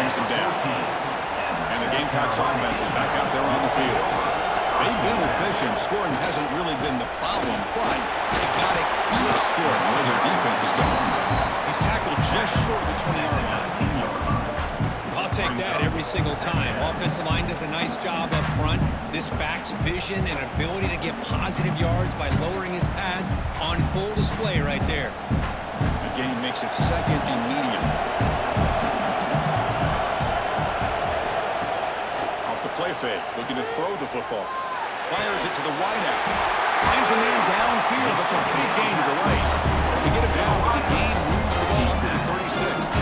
brings them down. And the Gamecocks offense is back out there on the field. They've been efficient. Scoring hasn't really been the problem, but they've got to keep scoring where their defense is going. He's tackled just short of the 20-yard line. I'll take that every single time. Offensive line does a nice job up front. This back's vision and ability to get positive yards by lowering his pads on full display right there. The game makes it second and medium. Off the play fake, looking to throw the football. Fires it to the wideout. Finds a man downfield. That's a big gain to the right. To get it down, but the gain moves the ball up to the 36.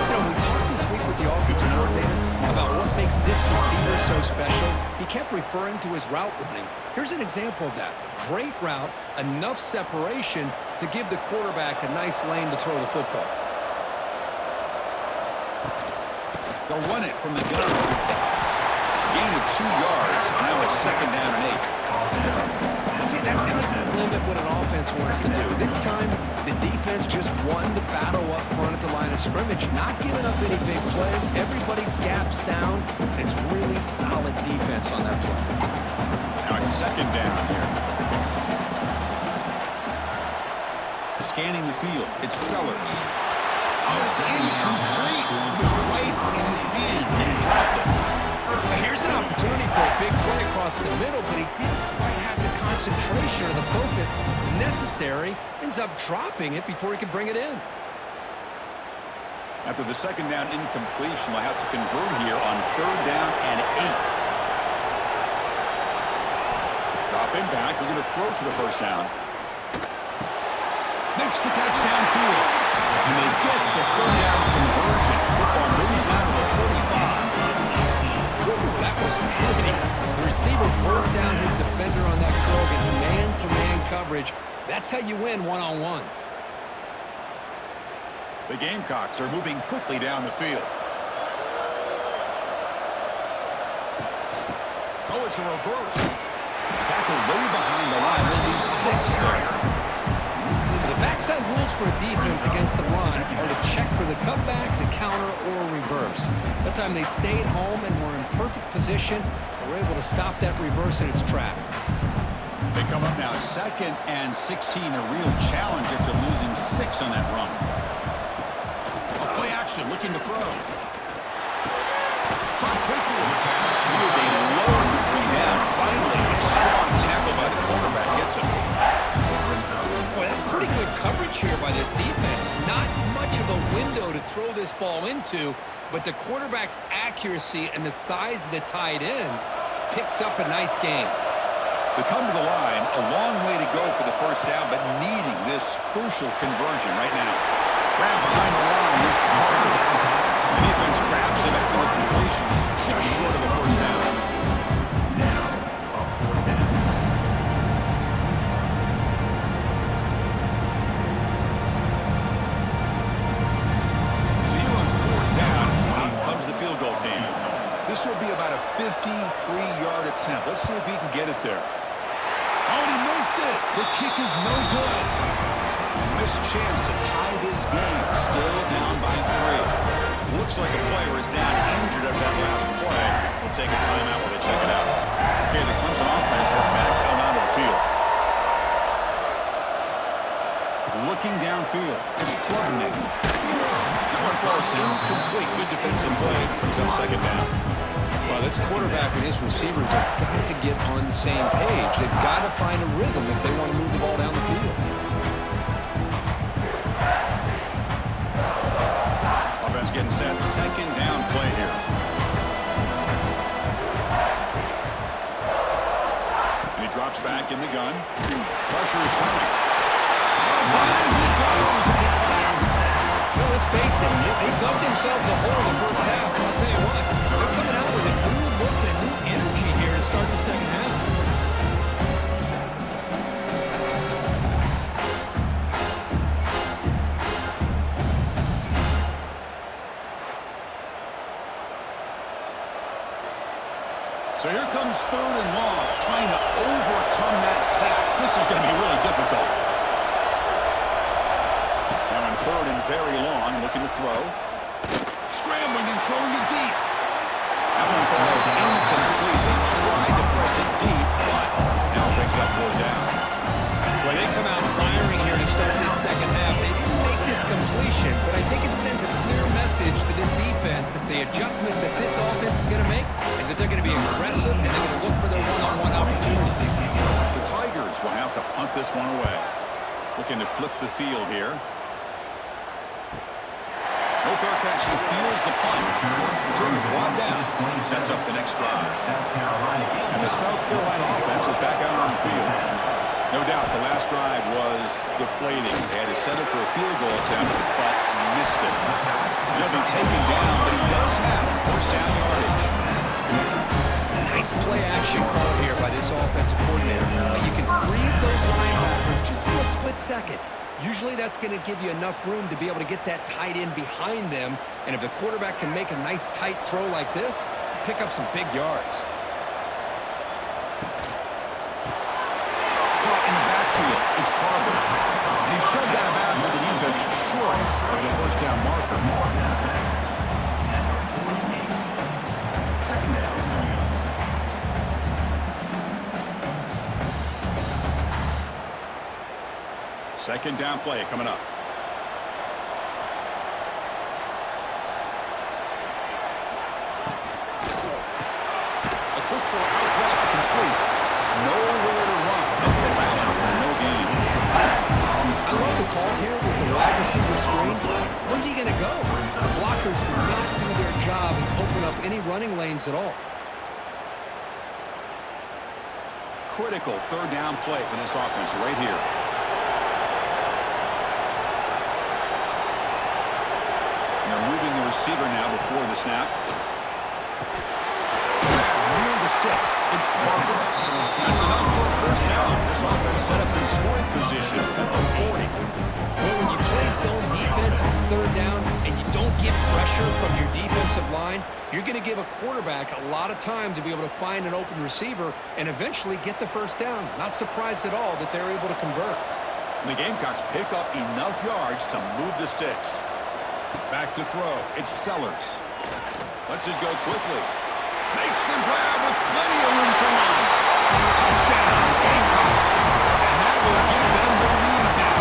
We talked this week with the offensive coordinator about what makes this receiver so special. He kept referring to his route running. Here's an example of that. Great route, enough separation to give the quarterback a nice lane to throw the football. They'll run it from the gun. Gain of 2 yards. Now it's second down and 8. See, that's how you limit what an offense wants to do. This time, the defense just won the battle up front at the line of scrimmage, not giving up any big plays. Everybody's gap sound. It's really solid defense on that play. Now it's second down here. Scanning the field. It's Sellers. Oh, it's incomplete. It was right in his hands, and he dropped it. Here's an opportunity for a big play across the middle, but he didn't quite have the concentration or the focus necessary. Ends up dropping it before he could bring it in. After the second down incompletion, we'll have to convert here on third down and 8. Dropping back, we're going to throw for the first down. Makes the catch downfield. And they get the third down conversion. Football moves now to the 45. Ooh, that was pretty. The receiver broke down his defender on that curl against man-to-man coverage. That's how you win one-on-ones. The Gamecocks are moving quickly down the field. Oh, it's a reverse. Tackle way behind the line. They'll lose 6 there. The backside rules for a defense against the run are to check for the cutback, the counter, or reverse. That time they stayed home and were in perfect position. They were able to stop that reverse in its track. They come up now second and 16, a real challenge after losing 6 on that run. A play action, looking to throw. Caught quickly. He was a lower degree down. Finally, a strong tackle by the quarterback gets him. Boy, that's pretty good coverage here by this defense. Not much of a window to throw this ball into, but the quarterback's accuracy and the size of the tight end picks up a nice gain. They come to the line, a long way to go for the first down, but needing this crucial conversion right now. Grab behind the line, it's smart. The defense grabs it after the completion. He's just short of a first down. This will be about a 53-yard attempt. Let's see if he can get it there. Oh, and he missed it. The kick is no good. Missed chance to tie this game. Still down by 3. Looks like a player is down injured at that last play. We'll take a timeout while they check it out. Okay, the Clemson offense has back held onto the field. Looking downfield. It's Klubnik. That one falls incomplete. Good defensive play. Brings up second down. Well, this quarterback and his receivers have got to get on the same page. They've got to find a rhythm if they want to move the ball down the field. Offense getting set. Second down play here. And he drops back in the gun. Pressure is coming. And down he goes. It's a sack. Well, let's face it, they dug themselves a hole in the first half. And I'll tell you what, they're coming out with a new look and new energy here to start the second half. So here comes third and long, trying to overcome that sack. This is going to be really difficult. Now on third and very long, looking to throw. Scrambling and throwing it deep. That one falls incomplete. They tried to press it deep, but now brings up 4th down. Well, they come out firing here to start this second half. They didn't make this completion, but I think it sends a clear message to this defense that the adjustments that this offense is going to make is that they're going to be aggressive and they're going to look for their one-on-one opportunities. The Tigers will have to punt this one away. Looking to flip the field here. No fair catch. He feels the punt. Return one down. Sets up the next drive. And the South Carolina offense is back out on the field. No doubt the last drive was deflating. They had to settle for a field goal attempt, but missed it. He'll be taken down, but he does have 1st down yardage. Nice play-action call here by this offensive coordinator. You can freeze those linebackers just for a split second. Usually that's going to give you enough room to be able to get that tight end behind them. And if the quarterback can make a nice tight throw like this, pick up some big yards. It's Carver. And he's shoved out of bounds with the defense short of the 1st down marker. Second down play coming up. A quick throw out left, complete. Nowhere to run. No gain. I love the call here with the wide receiver screen. Where's he going to go? The blockers do not do their job and open up any running lanes at all. Critical 3rd down play for this offense right here. And they're moving the receiver now before the snap. Near the sticks. It's Carver. That's enough for a 1st down. This offense set up in scoring position at the 40. Well, when you play zone defense on 3rd down and you don't get pressure from your defensive line, you're going to give a quarterback a lot of time to be able to find an open receiver and eventually get the 1st down. Not surprised at all that they're able to convert. And the Gamecocks pick up enough yards to move the sticks. Back to throw. It's Sellers. Lets it go quickly. Makes the grab with plenty of room to run. Touchdown, Gamecocks. And that will give them the lead now.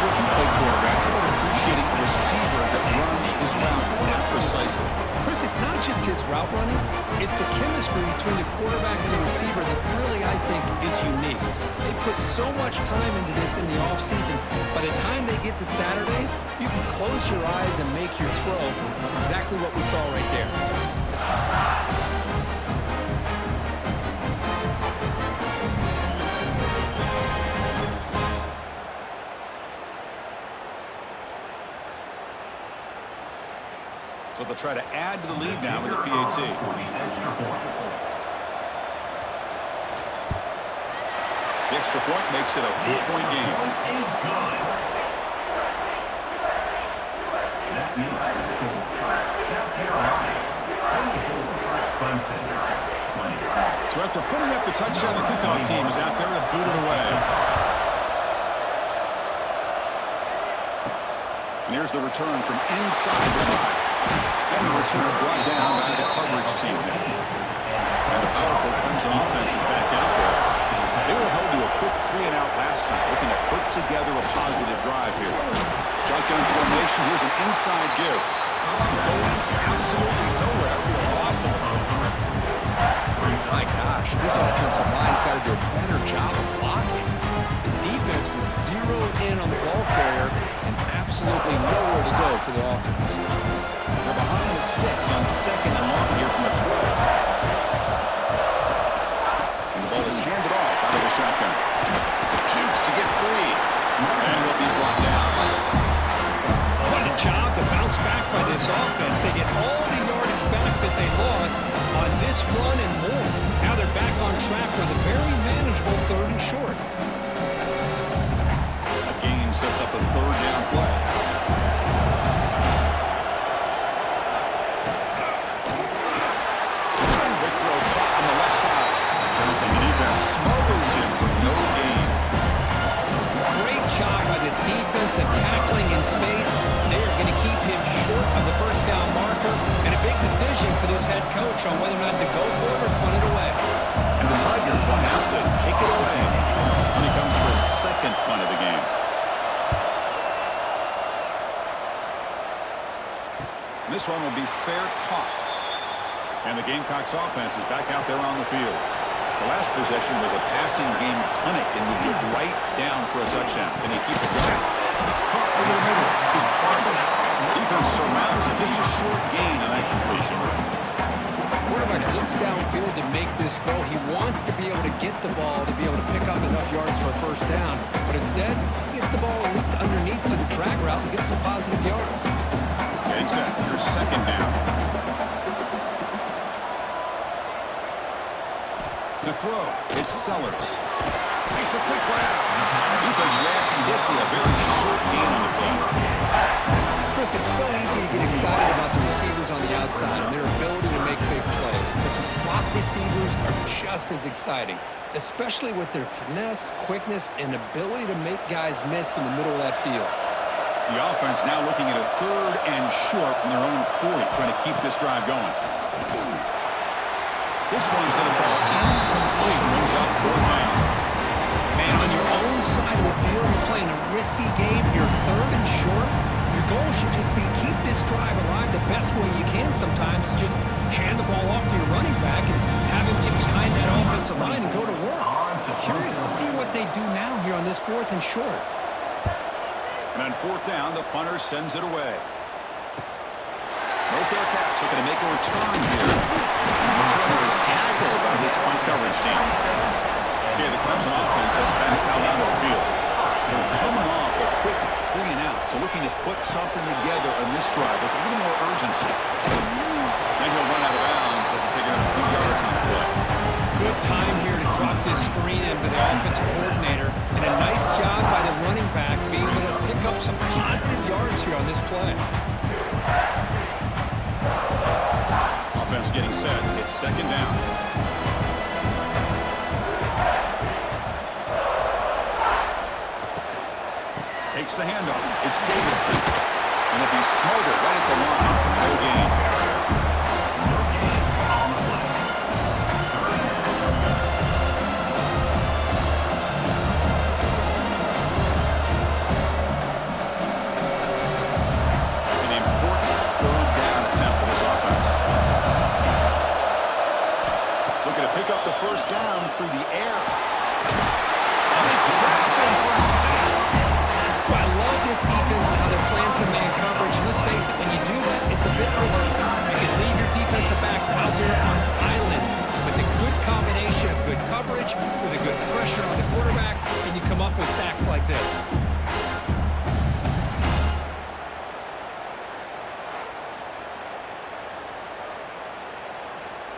If you play quarterback, I would appreciate a receiver that runs his routes that precisely. Chris, it's not just his route running. It's the chemistry between the quarterback and the receiver that really, I think, is unique. They put so much time into this in the offseason. By the time they get to Saturdays, you can close your eyes and make your throw. That's exactly what we saw right there. So they'll try to add to the lead now with a PAT. The extra point makes it a 4-point game. That means the score. South Carolina, 24, Clemson, 20. So after putting up the touchdown, the kickoff team is out there to boot it away. And here's the return from inside the 5. And the return brought down by the coverage team. And the powerful Clemson offense is back out there. They were held to a quick 3-and-out last time, looking to put together a positive drive here. Shotgun formation, here's an inside give. Going absolutely nowhere. Awesome. My gosh, this offensive line's got to do a better job of blocking. The defense was zeroed in on the ball carrier and absolutely nowhere to go for the offense. They're behind the sticks on 2nd and long here from the 12. And the ball is handed off out of the shotgun. Cheeks to get free. And he'll be brought down. What a job to bounce back by this offense. They get all the yardage back that they lost on this run and more. Now they're back on track with a very manageable 3rd and short. A gain sets up a 3rd down play. Big throw caught on the left side. And the defense smothers him for no gain. Great job by this defensive tackling in space. They are going to keep him short of the 1st big decision for this head coach on whether or not to go for it or punt it away. And the Tigers will have to kick it away when he comes for his second punt of the game. This one will be fair caught. And the Gamecocks offense is back out there on the field. The last possession was a passing game clinic and moved it right down for a touchdown. Can he keep it going? Caught over the middle. It's Parker. Defense surrounds it. Just a short gain on that completion. Quarterback looks downfield to make this throw. He wants to be able to get the ball to be able to pick up enough yards for a first down. But instead, he gets the ball at least underneath to the drag route and gets some positive yards. Getting set. Here's second down. To throw, it's Sellers. Makes a quick grab. Defense reacts quickly. A very short gain on the play. Chris, it's so easy to get excited about the receivers on the outside and their ability to make big plays. But the slot receivers are just as exciting, especially with their finesse, quickness, and ability to make guys miss in the middle of that field. The offense now looking at a third and short from their own 40, trying to keep this drive going. This one's going to fall incomplete. Moves up fourth down. Man, on your own side of the field, you're playing a risky game. You're third and short. Your goal should just be keep this drive alive the best way you can sometimes. Just hand the ball off to your running back and have him get behind that offensive line and go to work. Curious to see what they do now here on this fourth and short. And on fourth down, the punter sends it away. No fair catch. Looking to make a return here. The returner is tackled by this punt coverage team. Okay, the Clemson offense has back out onto the field. They're coming off a quick 3 and out, so looking to put something together on this drive with a little more urgency. Then he'll run out of bounds after picking up a few yards on the play. Good time here to drop this screen in by the offensive coordinator, and a nice job by the running back being able to pick up some positive yards here on this play. Offense getting set. It's second down. Takes the handoff. It's Davidson. And it'll be smothered right at the line for no gain. No gain on the play. An important third down attempt for this offense. Looking to pick up the first down through the air. And they trap him for a sack. I love this defense and how they're playing some man coverage. And let's face it, when you do that, it's a bit risky. You can leave your defensive backs out there on islands. But the good combination of good coverage with a good pressure on the quarterback, and you come up with sacks like this.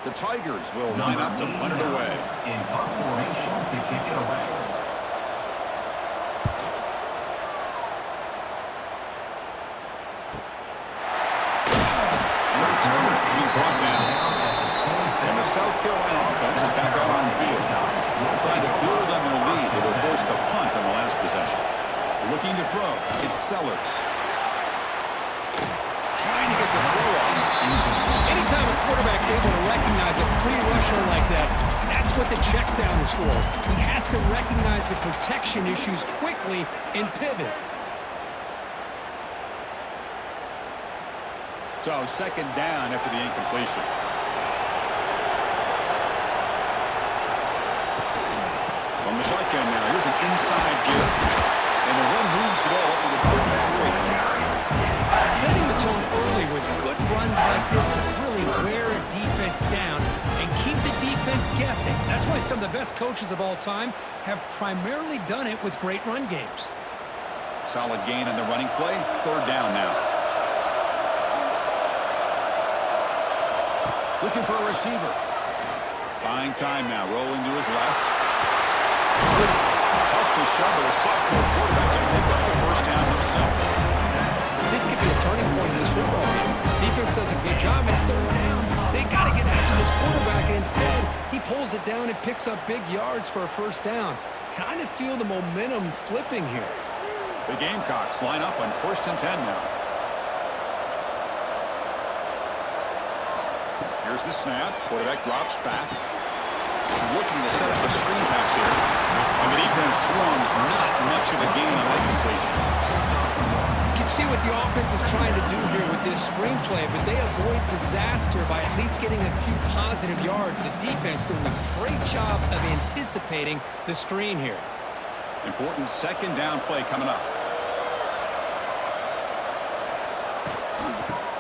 The Tigers will line up to punt it away. In punt formation to kick it away. And the returner being brought down. And the South Carolina offense is back out on the field. Trying to build on their lead. They were forced to punt on the last possession. Looking to throw. It's Sellers. Trying to get the throw off. Anytime a quarterback's able to recognize a free rusher like that, that's what the check down is for. He has to recognize the protection issues quickly and pivot. So second down after the incompletion. From the shotgun now, here's an inside give. And the run moves the ball up to the 33. Setting the tone early with good runs like this can really wear a defense down and keep the defense guessing. That's why some of the best coaches of all time have primarily done it with great run games. Solid gain on the running play. Third down now. Looking for a receiver. Buying time now. Rolling to his left. Tough to shove, but a sophomore quarterback can pick up the first down himself. This could be a turning point in this football game. Defense does a good job. It's third down. They got to get after this quarterback, and instead, he pulls it down and picks up big yards for a first down. Kind of feel the momentum flipping here. The Gamecocks line up on 1st and 10 now. Here's the snap. Quarterback drops back. Looking to set up a screen pass here. And the defense swarms. Not much of a gain on that completion. You can see what the offense is trying to do here with this screenplay, but they avoid disaster by at least getting a few positive yards. The defense doing a great job of anticipating the screen here. Important second down play coming up.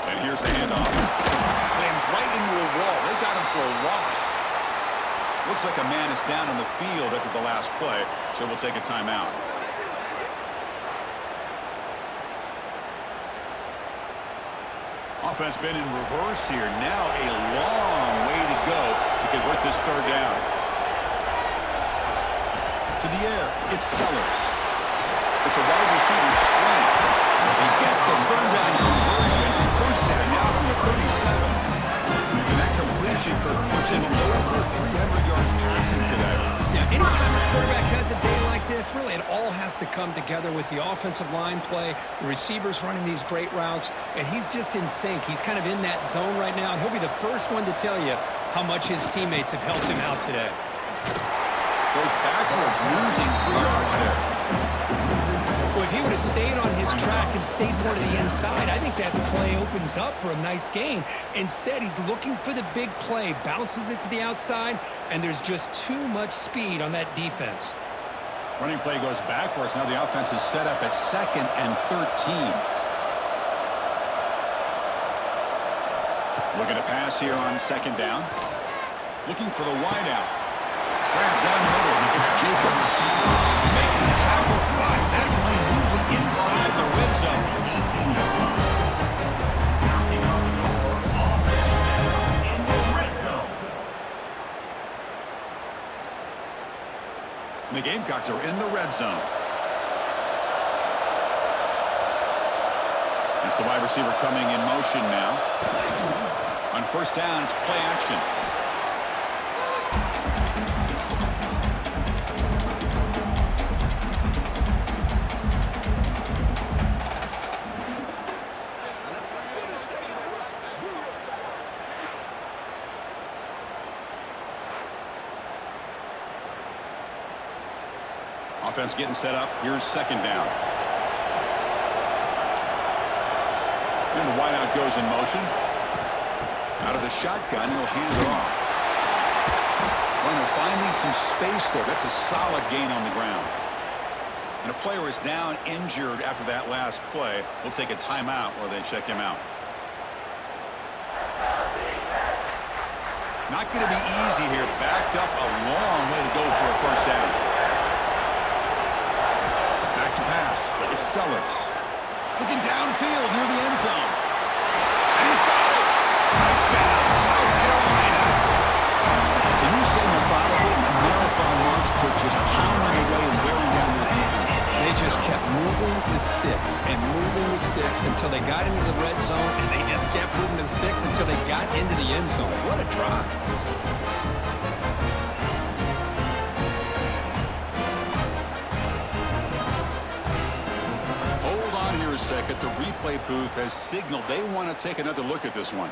And here's the handoff. Slams right into a wall. They got him for a loss. Looks like a man is down in the field after the last play, so we'll take a timeout. Offense been in reverse here. Now a long way to go to convert this third down. To the air, it's Sellers. It's a wide receiver screen. They get the third down conversion. First down now from the 37. And that completion, Kirk, puts him over 300 yards passing today. Yeah, anytime a quarterback has a day like this, really it all has to come together with the offensive line play, the receivers running these great routes, and he's just in sync. He's kind of in that zone right now, and he'll be the first one to tell you how much his teammates have helped him out today. Goes backwards, losing 3 yards there. Well, if he would have stayed on his track and stayed more to the inside, I think that play opens up for a nice gain. Instead, he's looking for the big play, bounces it to the outside, and there's just too much speed on that defense. Running play goes backwards. Now the offense is set up at 2nd and 13. Looking to pass here on 2nd down. Looking for the wideout. Grab down the middle. It's Jacobs. Make the tackle. Right. That play moves it inside the red zone. And the Gamecocks are in the red zone. It's the wide receiver coming in motion now. On first down, it's play action. Offense getting set up. Here's 2nd down. And the wideout goes in motion. Out of the shotgun, he'll hand it off. Well, they're finding some space there. That's a solid gain on the ground. And a player is down injured after that last play. We'll take a timeout while they check him out. Not going to be easy here. Backed up a long way to go for a first down. To pass. It's Sellers. Looking downfield near the end zone. And he's got it. Touchdown, South Carolina. Can you say methodical and marathon march could just pounding away and wearing down their defense? They just kept moving the sticks and moving the sticks until they got into the red zone, and they just kept moving the sticks until they got into the end zone. What a drive. A second. The replay booth has signaled they want to take another look at this one.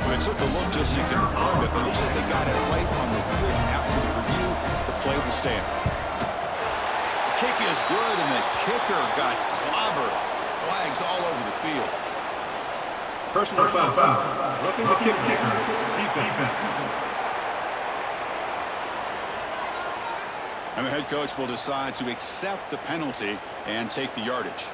They took a look just to confirm it, but it looks like they got it right on the field. After the review, the play will stand. Kick is good, and the kicker got clobbered. Flags all over the field. Personal foul. Roughing the kicker. Defense. And the head coach will decide to accept the penalty and take the yardage.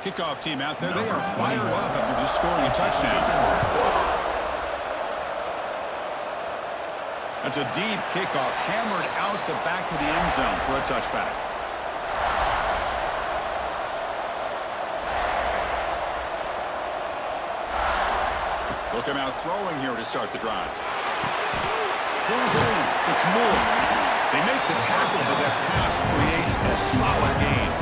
Kickoff team out there. They are fired up after just scoring a touchdown. That's a deep kickoff, hammered out the back of the end zone for a touchback. They'll come out throwing here to start the drive. Pulls it in. It's Moore. They make the tackle, but that pass creates a solid gain.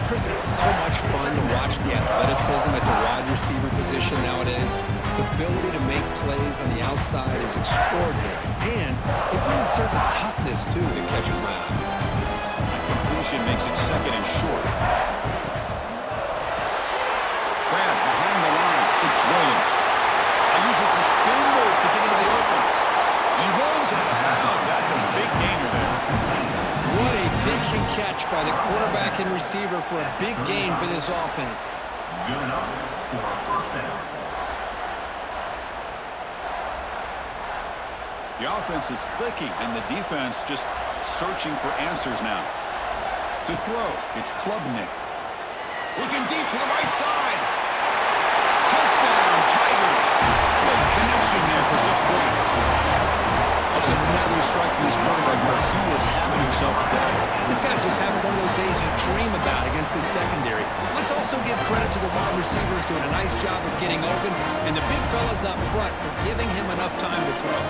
Chris, it's so much fun to watch the athleticism at the wide receiver position nowadays. The ability to make plays on the outside is extraordinary. And it brings a certain toughness, too, that catches my eye. Completion makes it second and short. Grab behind the line. It's Williams. He uses the spin move to get into the open. He runs out of bounds. That's a big gainer there. What a pitch and catch by the quarterback and receiver for a big gain for this offense. Good enough for a first down. The offense is clicking, and the defense just searching for answers now. To throw, it's Klubnik. Looking deep to the right side. Touchdown, Tigers. Good connection there for 6 points. That's another strike from this quarterback where he is having himself a day. This guy's just having one of those days you dream about against this secondary. Let's also give credit to the wide receivers doing a nice job of getting open, and the big fellas up front for giving him enough time to throw.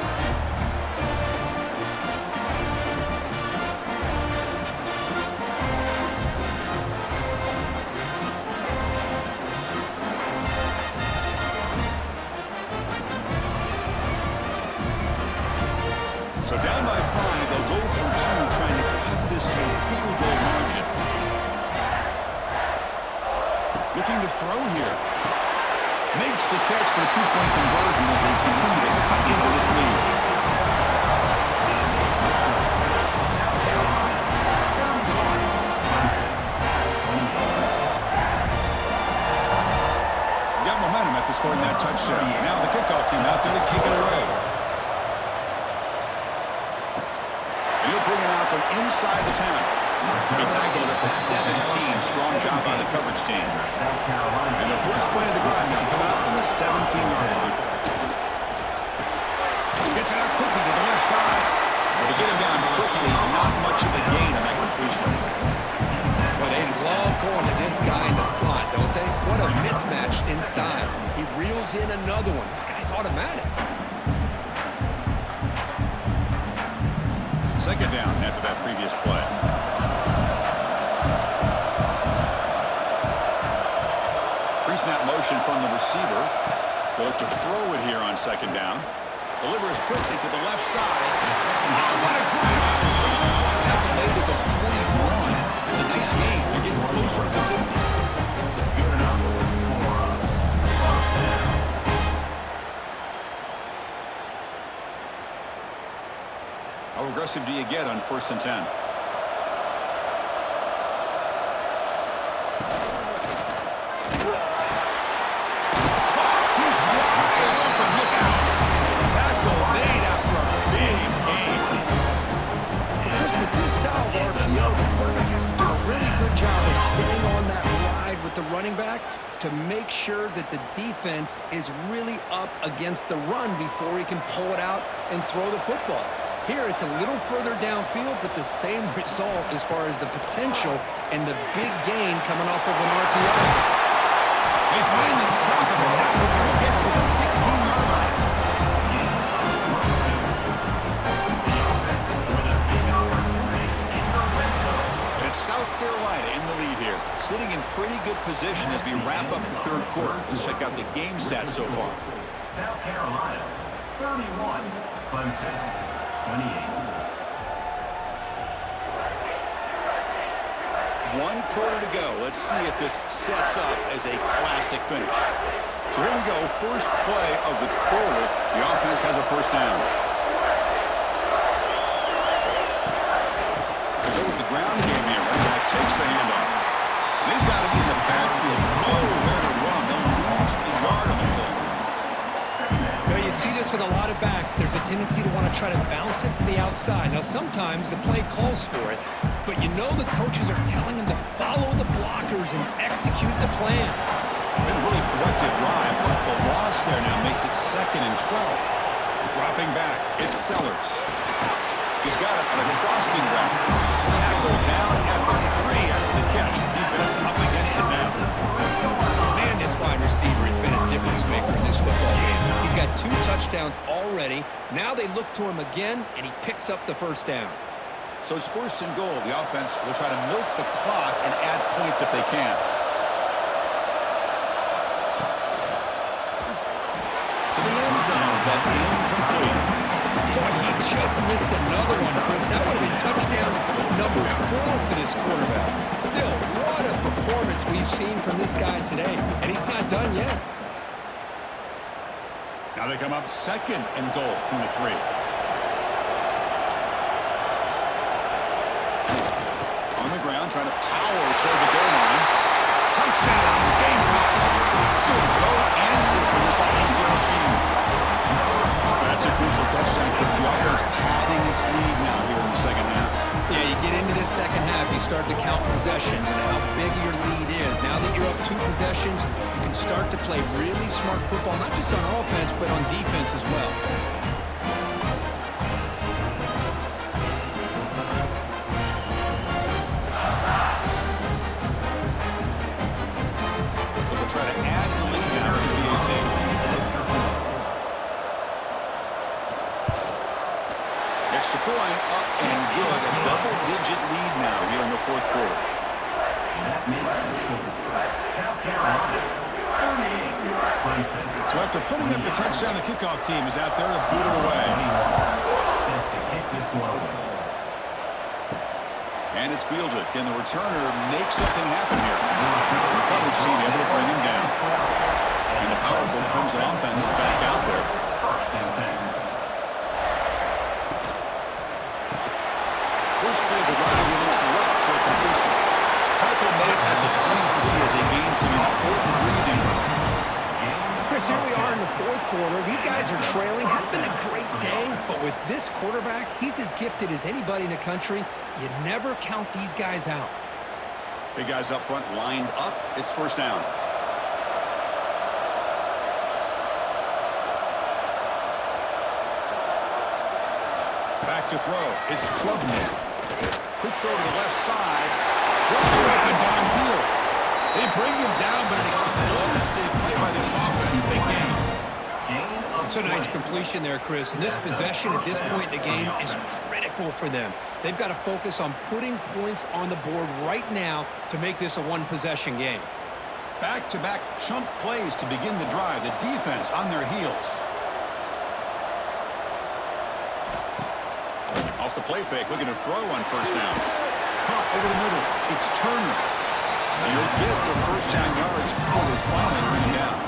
So down by 5, they'll go for 2, trying to cut this to a field goal margin. Looking to throw here. Makes the catch for the 2-point conversion as they continue to cut into this lead. Got momentum after scoring that touchdown. Now the kickoff team out there to kick it away. He'll bring it out from inside the 10. He tackled at the 17. Strong job by the coverage team. And the first play of the drive now come out from the 17-yard line. Gets it out quickly to the left side. To get him down quickly, not much of a gain on that completion. But they love going to this guy in the slot, don't they? What a mismatch inside. He reels in another one. This guy's automatic. Second down after that previous play. Pre-snap motion from the receiver. They'll look to throw it here on second down. Delivers quickly to the left side. Oh, what a grab! Tackle made to the 41. It's a nice gain. They're getting closer to the 50. Good enough for a first down. How aggressive do you get on 1st and 10? He's wide open. Look out. Tackle made after a big gain. Chris, with this style of RPO, the quarterback has to do a really good job of staying on that ride with the running back to make sure that the defense is really up against the run before he can pull it out and throw the football. Here, it's a little further downfield, but the same result as far as the potential and the big gain coming off of an RPO. They finally stop him, and now he gets to the 16-yard line. And it's South Carolina in the lead here, sitting in pretty good position as we wrap up the 3rd quarter. Let's check out the game stats so far. South Carolina, 31. Clemson, 28. 1 quarter to go. Let's see if this sets up as a classic finish. So here we go. First play of the quarter. The offense has a first down. They go with the ground game here. Running back takes the handoff. They've got him in the backfield. Nowhere to run. They'll lose a yard on the play. You see this with a lot of backs. There's a tendency to want to try to bounce it to the outside. Now, sometimes the play calls for it, but you know the coaches are telling them to follow the blockers and execute the plan. Been a really productive drive, but the loss there now makes it 2nd and 12. Dropping back, it's Sellers. He's got it on a crossing route. Tackle down at the 3 after the catch. Defense up against it now. Man, this wide receiver has been a difference maker in this football game. He's got 2 touchdowns already. Now they look to him again, and he picks up the first down. So it's first and goal. The offense will try to milk the clock and add points if they can. To the end zone, but incomplete. Boy, he just missed another one, Chris. That would have been touchdown number 4 for this quarterback. Still, what a performance we've seen from this guy today, and he's not done yet. Now they come up second and goal from the 3. On the ground, trying to power toward the goal line. Touchdown, Gamecocks. Still no answer for this offensive machine. That's a crucial touchdown for the offense, padding its lead now here in the second half. Yeah, you get into this second half, you start to count possessions and how big your lead is. Now that you're up 2 possessions, you can start to play really smart football, not just on offense, but on defense as well. They'll try to add the lead now to the 18. Extra point, up and good. A double-digit lead now here in the 4th quarter. That makes the score South Carolina 48, Clemson. So after putting up the touchdown, the kickoff team is out there to boot it away. Set to kick this one away. And it's fielded. Can the returner make something happen here? The coverage team able to bring him down. And the powerful Crimson offense is back out there. First and 10. First play of the drive, he looks left for a completion. Tackle made at the 23 as they gain some important breathing room. Chris, here we are in the 4th quarter. These guys are trailing. Hasn't been a great day, but with this quarterback, he's as gifted as anybody in the country. You never count these guys out. Big guys up front lined up. It's first down. Back to throw. It's Klubnik. Quick throw to the left side. Walker up and downfield. They bring him down, but an explosive play by this offense. Big game. It's a nice completion there, Chris. And this possession at this point in the game is critical for them. They've got to focus on putting points on the board right now to make this a one-possession game. Back-to-back chunk plays to begin the drive. The defense on their heels. Off the play fake, looking to throw on first down. Pump over the middle. It's Turner. You'll get the first down yards before they finally bring him down.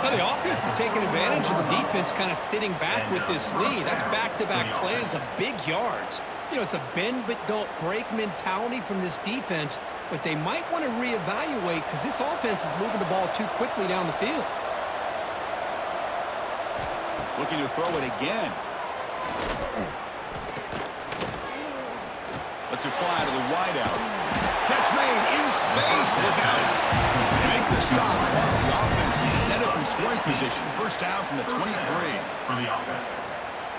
Now the offense is taking advantage of the defense kind of sitting back with this lead. That's back-to-back plays of big yards. You know, it's a bend but don't break mentality from this defense, but they might want to reevaluate because this offense is moving the ball too quickly down the field. Looking to throw it again. Lets it fly to the wideout. Catch made in space. Look out. They make the stop. The offense is set up in scoring position. First down from the 23. For the offense.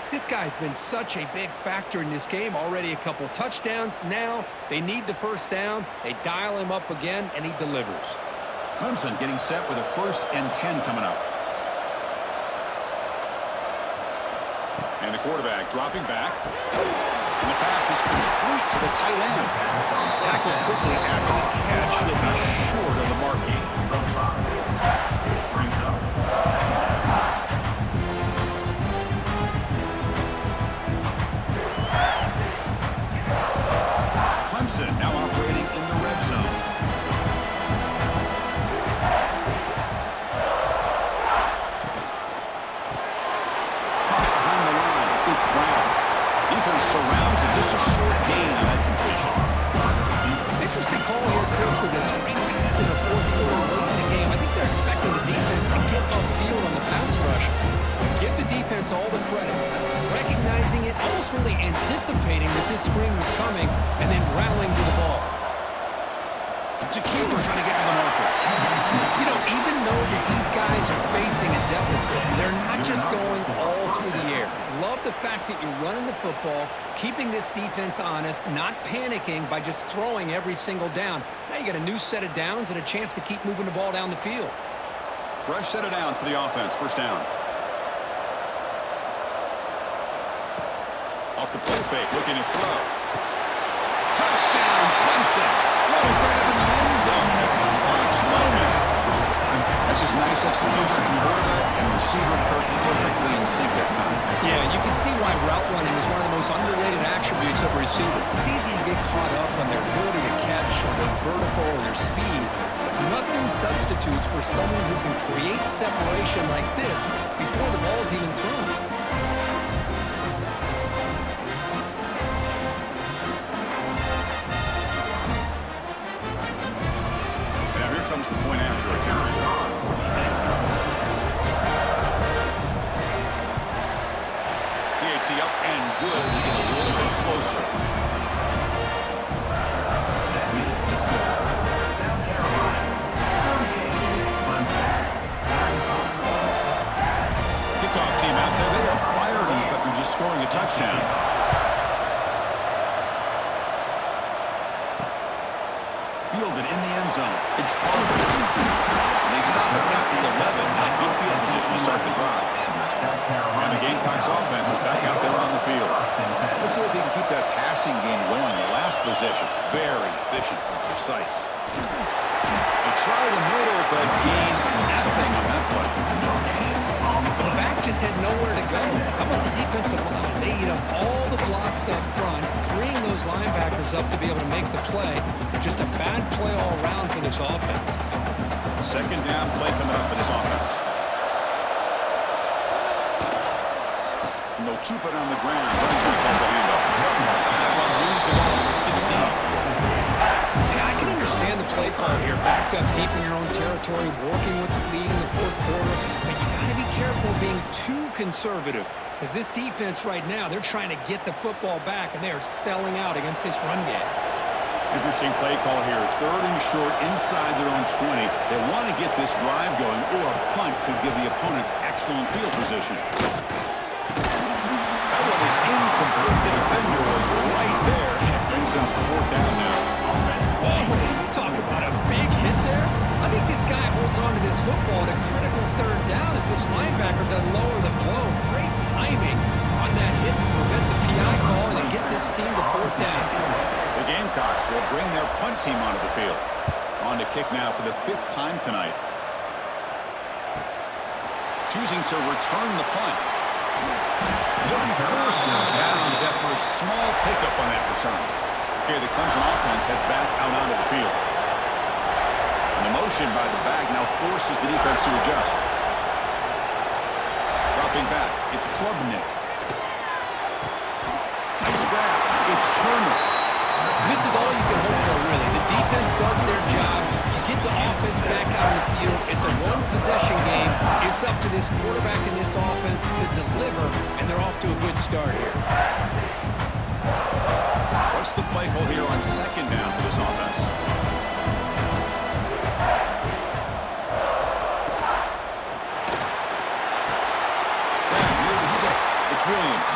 This guy's been such a big factor in this game. Already a couple touchdowns. Now they need the first down. They dial him up again, and he delivers. Clemson getting set with a 1st and 10 coming up. And the quarterback dropping back. And the pass is complete to the tight end. Tackled quickly after the catch. He'll be short of the mark. Brings up. Clemson now operating in the red zone. Behind the line, it's Brown. Defense surrounds him. Just a short gain on that completion. Interesting call here, Chris, with a screen pass in the 4th quarter late in the game. I think they're expecting the defense to get upfield on the pass rush. Give the defense all the credit. Recognizing it, almost really anticipating that this screen was coming, and then rallying to the ball. Jaquila trying to get to the marker. You know, even though that these guys are facing a deficit, they're not just going all through the air. Love the fact that you're running the football, keeping this defense honest, not panicking by just throwing every single down. Now you got a new set of downs and a chance to keep moving the ball down the field. Fresh set of downs for the offense. First down. Off the play fake, looking to throw. Touchdown, Clemson. What a grab in the end zone in a clutch moment. That's just nice execution. Quarterback and receiver perfectly in sync that time. Yeah, you can see why route running is one of the most underrated attributes of a receiver. It's easy to get caught up on their ability to catch or their vertical or their speed, but nothing substitutes for someone who can create separation like this before the ball's even thrown. Now here comes the point after attempt. Up and good to get a little bit closer. Kickoff team out there, they are fired up after just scoring a touchdown. Fielded in the end zone. It's Palmetto. And they stop it at the 11. Not good field position to start the drive. And the Gamecocks offense is back out there on the field. Let's see if he can keep that passing game going. The last possession, very efficient and precise. They try the middle, but gain nothing on that play. The back just had nowhere to go. How about the defensive line? They eat up all the blocks up front, freeing those linebackers up to be able to make the play. Just a bad play all around for this offense. Second down play coming up for this offense. And they'll keep it on the ground. Running back has a handoff. That one moves the ball to the 16. Yeah, I can understand the play call here. Backed up deep in your own territory, working with the lead in the fourth quarter. But you got to be careful being too conservative. Because this defense right now, they're trying to get the football back, and they are selling out against this run game. Interesting play call here. Third and short inside their own 20. They want to get this drive going, or a punt could give the opponents excellent field position. That one is incomplete. The defender was right there, and it brings up fourth down now. Oh, talk about a big hit there. I think this guy holds on to this football at a critical third down if this linebacker doesn't lower the blow. Great timing on that hit to prevent the PI call and get this team to fourth down. The Gamecocks will bring their punt team onto the field. On to kick now for the 5th time tonight. Choosing to return the punt. They'll be forced out of bounds after a small pickup on that return. Okay, the Clemson offense heads back out onto the field. And the motion by the back now forces the defense to adjust. Dropping back, it's Klubnik. Nice grab, it's Turner. This is all you can hope for, really. The defense does their job. You get the offense back out on the field. It's a one-possession game. It's up to this quarterback and this offense to deliver, and they're off to a good start here. What's the play call here on second down for this offense? Near the 6. It's Williams.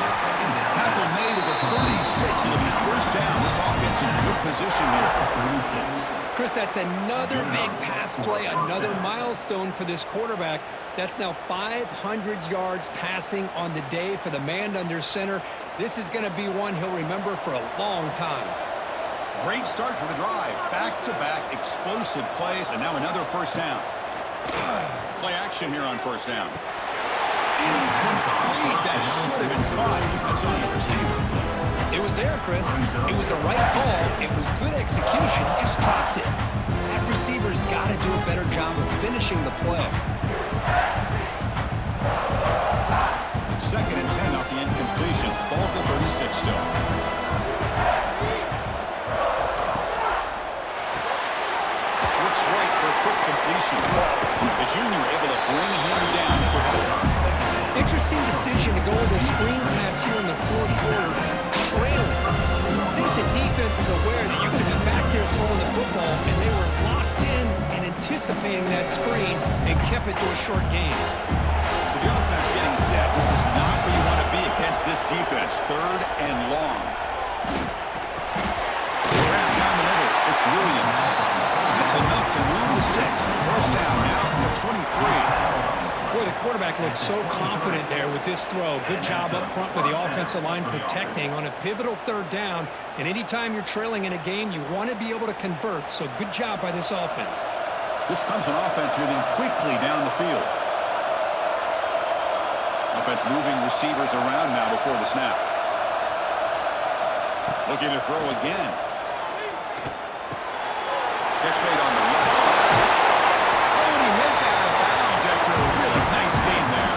Tackle made at the 36. It'll be first down. This offense in good position here. Chris, that's another big pass play, another milestone for this quarterback. That's now 500 yards passing on the day for the man under center. This is going to be one he'll remember for a long time. Great start for the drive. Back-to-back explosive plays, and now another first down. Play action here on first down. Incomplete. That should have been caught. That's on the receiver. It was there, Chris. It was the right call. It was good execution. He just dropped it. That receiver's got to do a better job of finishing the play. Second and 10 off the incompletion. Ball to 36 still. Looks right for a quick completion. The junior able to bring him down quickly. Interesting decision to go with a screen pass here in the fourth quarter. Trailing. I think the defense is aware that you're going to be back there throwing the football, and they were locked in and anticipating that screen and kept it to a short game. So the offense getting set. This is not where you want to be against this defense. Third and long. Wrap down the middle. It's Williams. That's enough to move the sticks. First down now from the 23. Boy, the quarterback looks so confident there with this throw. Good job up front with the offensive line protecting on a pivotal third down. And anytime you're trailing in a game, you want to be able to convert. So good job by this offense. This comes on offense moving quickly down the field. Offense moving receivers around now before the snap. Looking to throw again. Catch made on the left side. Oh, and he heads out of bounds after a really nice game there.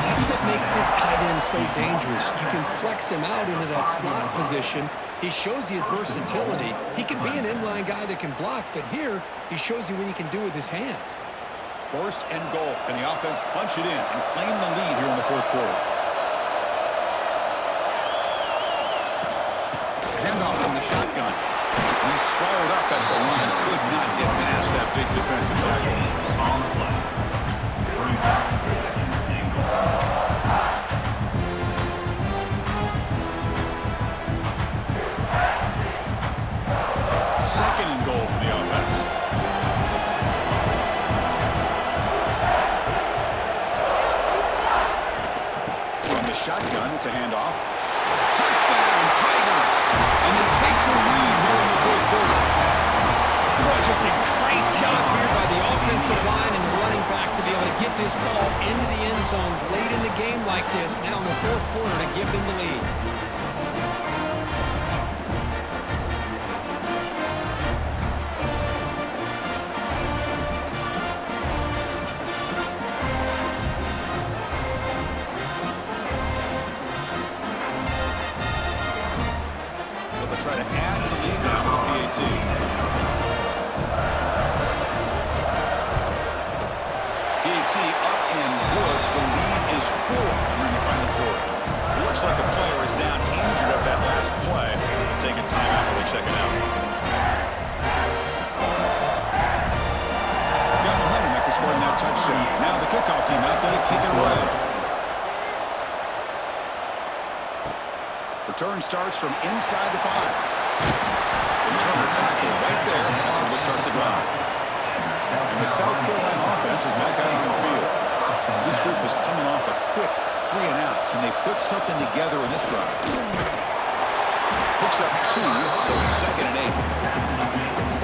That's what makes this tight end so dangerous. You can flex him out into that slot position. He shows you his versatility. He can be an inline guy that can block, but here he shows you what he can do with his hands. First and goal. Can the offense punch it in and claim the lead here in the fourth quarter? Handoff from the shotgun. He's swallowed up at the line. Could not get past that big defensive tackle. On the play. Brings out second and goal. Second and goal for the offense. From the shotgun, it's a handoff. Touchdown, Tigers! And they take the lead here in the fourth quarter. Boy, just a great job here by the offensive line and the running back to be able to get this ball into the end zone late in the game like this, now in the fourth quarter to give them the lead. Try to add to the lead now with the PAT. PAT up and good. The lead is 4 here in the final quarter. Looks like a player is down injured at that last play. Take a timeout while we check it out. Got momentum after scoring that touchdown. Now the kickoff team out there to kick it away. Return starts from inside the 5. Returner tackle right there. That's where they'll start the drive. And the South Carolina offense is back out on the field. This group is coming off a quick 3 and out. Can they put something together in this drive? Picks up 2, so it's second and 8.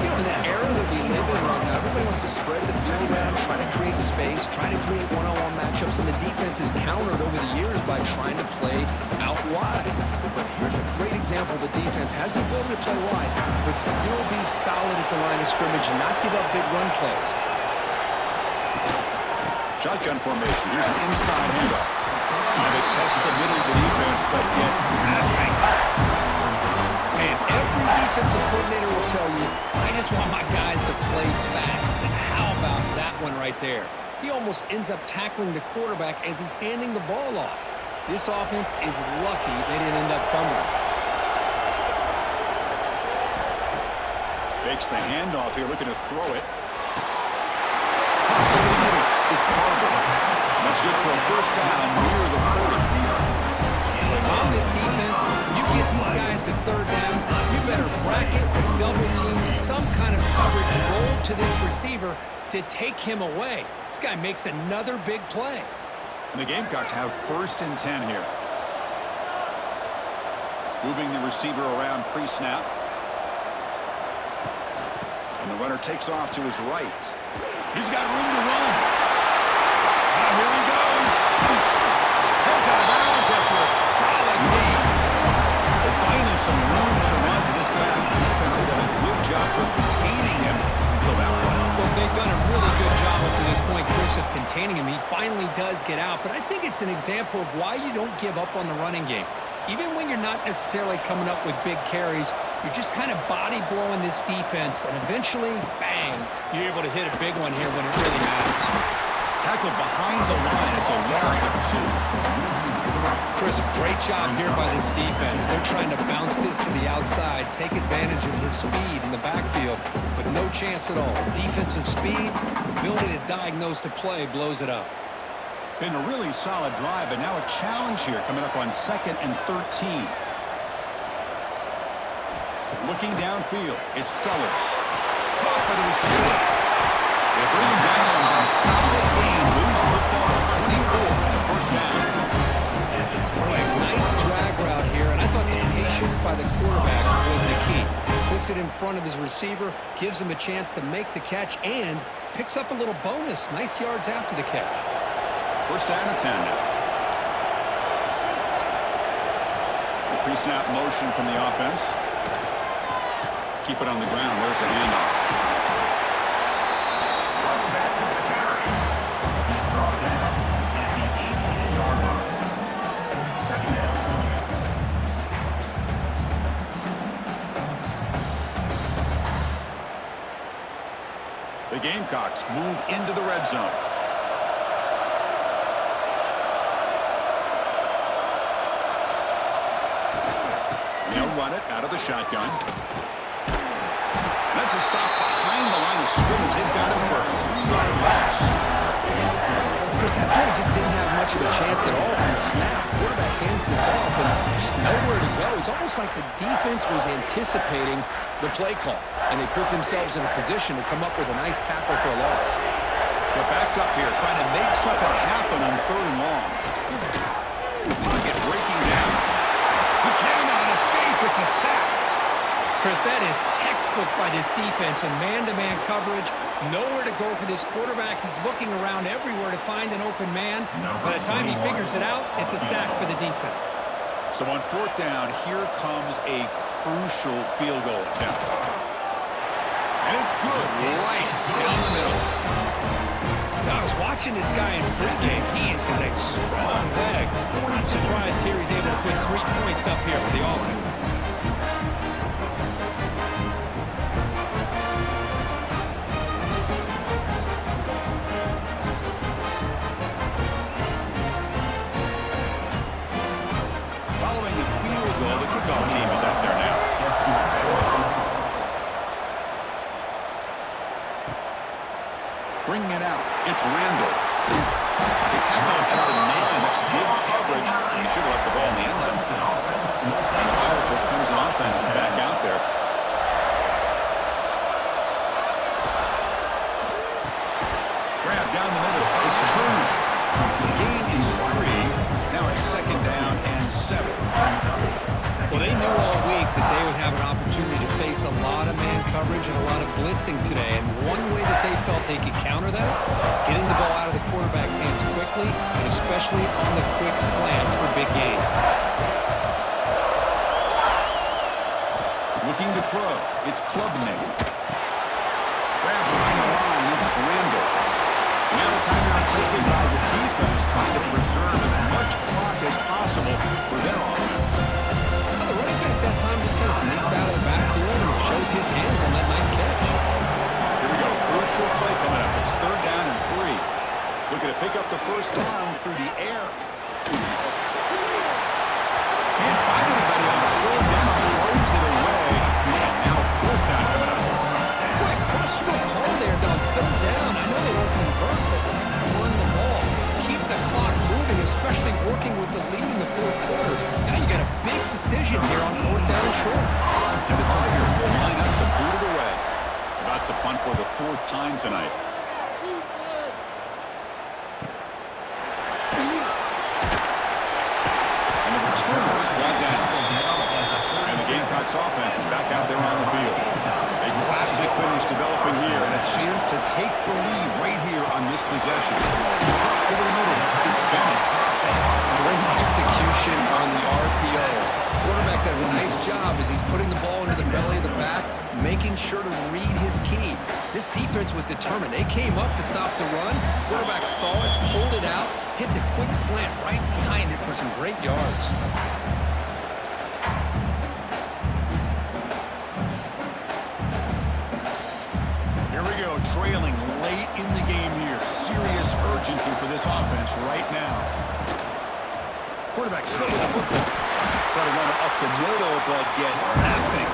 You know, in that era that we live in right now, everybody wants to spread the field around, try to create space, try to create one-on-one matchups, and the defense has countered over the years by trying to play out wide. But here's a great example. The defense has the ability to play wide, but still be solid at the line of scrimmage and not give up big run plays. Shotgun formation. Here's an inside handoff. And they test the middle of the defense, but get nothing. Man, every defensive coordinator will tell you, I just want my guys to play fast. And how about that one right there? He almost ends up tackling the quarterback as he's handing the ball off. This offense is lucky they didn't end up fumbling. Fakes the handoff here, looking to throw it. It's Barber. That's good for a first down near the 40. If I'm this defense, you get these guys to third down, you better bracket or double team some kind of coverage roll to this receiver to take him away. This guy makes another big play. And the Gamecocks have first and 10 here. Moving the receiver around pre-snap. And the runner takes off to his right. He's got room to run. And here he goes. Heads out of bounds after a solid game. Well, finally some room to run for this back. The defense had done a good job of containing him until that point. Well, they've done a really good job up to this point, Chris, of containing him. He finally does get out, but I think it's an example of why you don't give up on the running game. Even when you're not necessarily coming up with big carries, you're just kind of body blowing this defense, and eventually, bang, you're able to hit a big one here when it really matters. Tackled behind the line. It's a loss of 2. Chris, great job here by this defense. They're trying to bounce this to the outside, take advantage of his speed in the backfield, but no chance at all. Defensive speed, ability to diagnose the play, blows it up. Been a really solid drive, but now a challenge here coming up on 2nd and 13. Looking downfield, it's Sellers. Caught by the receiver. They bring him down by a solid gain, moves the football puts it in front of his receiver, gives him a chance to make the catch, and picks up a little bonus. Nice yards after the catch. First down and 10 now. The pre-snap motion from the offense. Keep it on the ground. There's the handoff. Back to the carry. He's brought down at the 18-yard line. Second down. The Gamecocks move into the red zone. They'll run it out of the shotgun. That's a stop behind the line of scrimmage. They've got him for a 3-yard loss. Chris, that play just didn't have much of a chance at all from the snap. Quarterback hands this off and just nowhere to go. It's almost like the defense was anticipating the play call, and they put themselves in a position to come up with a nice tackle for a loss. They're backed up here, trying to make something happen on 3rd and long. Pocket breaking down. He cannot escape. It's a sack. Chris, that is textbook by this defense in man-to-man coverage. Nowhere to go for this quarterback. He's looking around everywhere to find an open man. By the time he figures it out, it's a sack for the defense. So on 4th down, here comes a crucial field goal attempt. And it's good right down the middle. I was watching this guy in pregame. He's got a strong leg. Not surprised here he's able to put 3 points up here for the offense. Following the field goal, the kickoff team is out there now. Bringing it out, it's Randall. They tackle him at the 9. That's good coverage. He should have left the ball in the end zone. And the powerful Crimson offense is back out there. Grab down the middle. It's Turner. The gain is 3. Now it's 2nd down and 7. Well, they knew all week that they would have an opportunity to face a lot of man coverage and a lot of blitzing today. And one way that they felt they could counter that, getting the ball out of the quarterback's hands quickly, and especially on the quick slants for big gains. Looking to throw. It's Klubnik. Grab behind the line. It's Randall. Now the timeout taken by the defense, trying to preserve as much clock as possible for their offense. Well, the running back that time just kind of sneaks out of the backfield and shows his hands on that nice catch. Here we go. Crucial play coming up. It's 3rd down and 3. Looking to pick up the first down through the air. Can't find anybody on 3rd down. Throws it away. And now 4th down coming up. Boy, questionable call there on 3rd down. I know they don't convert, but why not run the ball? Keep the clock moving, especially working with the lead in the 4th quarter. Now you got a big decision here on 4th down and short. And the Tigers will line up to boot it away. About to punt for the 4th time tonight. And the returner is brought down. And the Gamecocks offense is back out there on the field. A classic finish developing here and a chance to take the lead right here on this possession. Over the middle, it's Bennett. Great execution on the RPO. Quarterback does a nice job as he's putting the ball into the belly of the back, making sure to read his key. This defense was determined. They came up to stop the run. Quarterback saw it, pulled it out, hit the quick slant right behind it for some great yards. Here we go, trailing late in the game here. Serious urgency for this offense right now. Quarterback still with the football. Try to run it up the middle, but get nothing.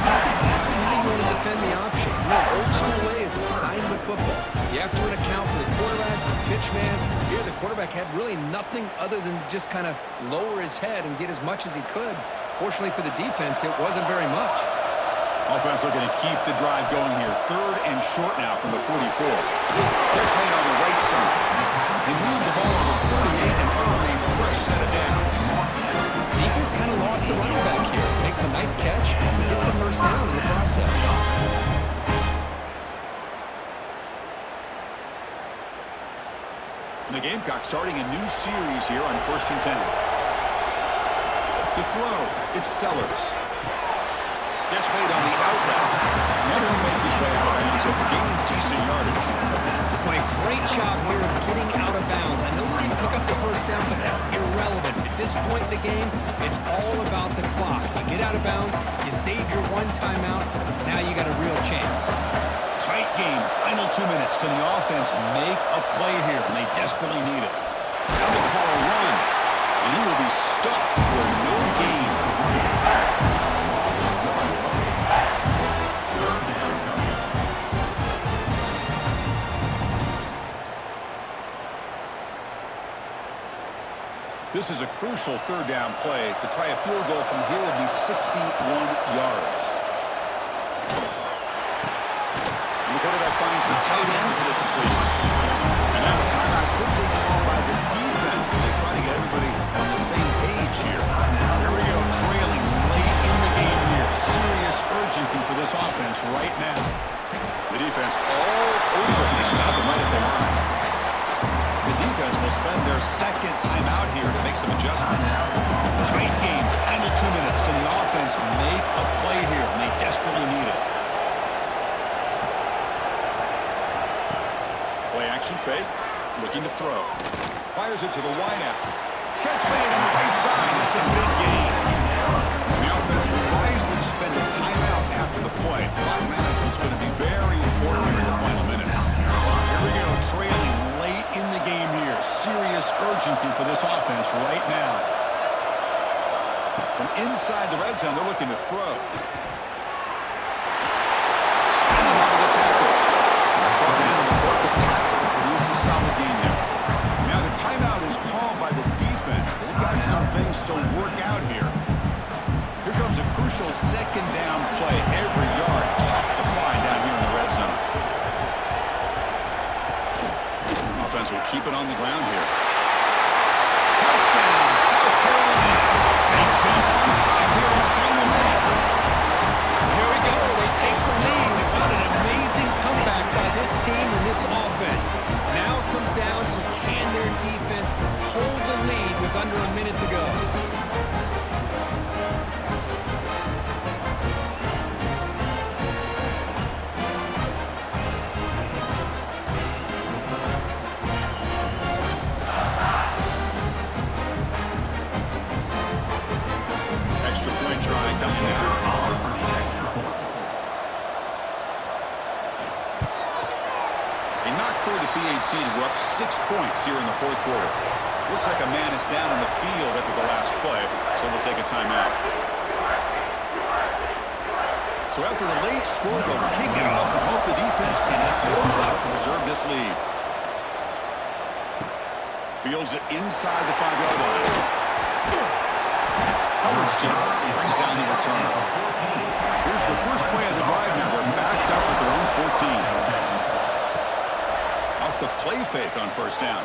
That's exactly how you want to defend the option. You know, old school way is assignment football. You have to run account for the quarterback, the pitch man. Here, the quarterback had really nothing other than just kind of lower his head and get as much as he could. Fortunately for the defense, it wasn't very much. Offense looking to keep the drive going here. 3rd and short now from the 44. Catch made on the right side. They move the ball to the 48 and earn a fresh set of downs. defense kind of lost a running back here. Makes a nice catch, gets the first down in the process. And the Gamecocks starting a new series here on 1st and 10. To throw, it's Sellers. Gets made on the out route. Never make his way out of bounds after gaining decent yardage. Boy, great job here of getting out of bounds. I know we didn't pick up the first down, but that's irrelevant. At this point in the game, it's all about the clock. You get out of bounds, you save your one timeout, now you got a real chance. Tight game, final 2 minutes. Can the offense make a play here? And they desperately need it. Now they call a run, and he will be stuffed for no gain. This is a crucial 3rd down play. To try a field goal from here would be 61 yards. And the quarterback finds the tight end for the completion. And now a timeout quickly called by the defense as they try to get everybody on the same page here. Here we go, trailing late in the game here. Serious urgency for this offense right now. The defense all over it. They stop him right at the line. The defense will spend their 2nd time out here to make some adjustments. Tight game, final 2 minutes. Can the offense make a play here? And they desperately need it. Play action fake, looking to throw. Fires it to the wideout. Catch made on the right side. That's a big gain. The offense will wisely spend a timeout after the play. Clock management's going to be very important here in the final minutes. Here we go, trailing late in the game here. Serious urgency for this offense right now. From inside the red zone, they're looking to throw. Spinning out of the tackle. Brought down to work the tackle. Produces solid gain there. Now the timeout is called by the defense. They've got some things to work out here. Here comes a crucial 2nd down play. Every yard tough to find down here in the red zone. Offense will keep it on the ground here. Touchdown, South Carolina. They jump on time here in the final minute. Here we go. They take the lead. What an amazing comeback by this team and this offense. Now it comes down to can their defense hold the lead with under a minute to go. To go up 6 points here in the 4th quarter. Looks like a man is down on the field after the last play, so we'll take a timeout. So after the late score, they'll kick it off and hope the defense can hold up and preserve this lead. Fields it inside the 5-yard line. Coverage team brings down the return. Here's the first play of the drive now. They're backed up at their own 14. Off the play fake on 1st down.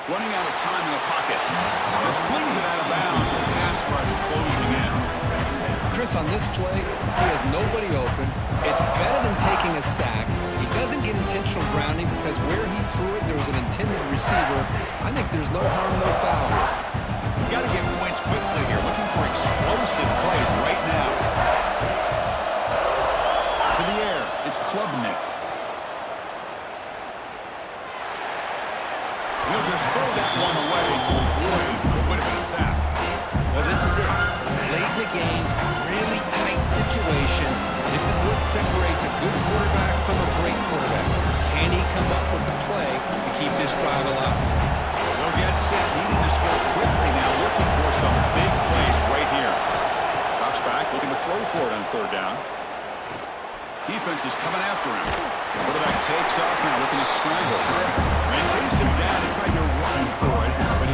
Running out of time in the pocket. Just flings it out of bounds. The pass rush closing in. Chris, on this play, he has nobody open. It's better than taking a sack. He doesn't get intentional grounding because where he threw it, there was an intended receiver. I think there's no harm, no foul here. You've got to get points quickly here. Looking for explosive plays right now. To the air, it's Klubnik. He'll just throw that one away to avoid what would have been a sack. Well, this is it. Late in the game, really tight situation. This is what separates a good quarterback from a great quarterback. Can he come up with the play to keep this drive alive? They'll get set, needing to score quickly now, looking for some big plays right here. Drops back, looking to throw for it on 3rd down. Defense is coming after him. Quarterback takes off now, looking to scramble. And chase him down and tried to run for it, but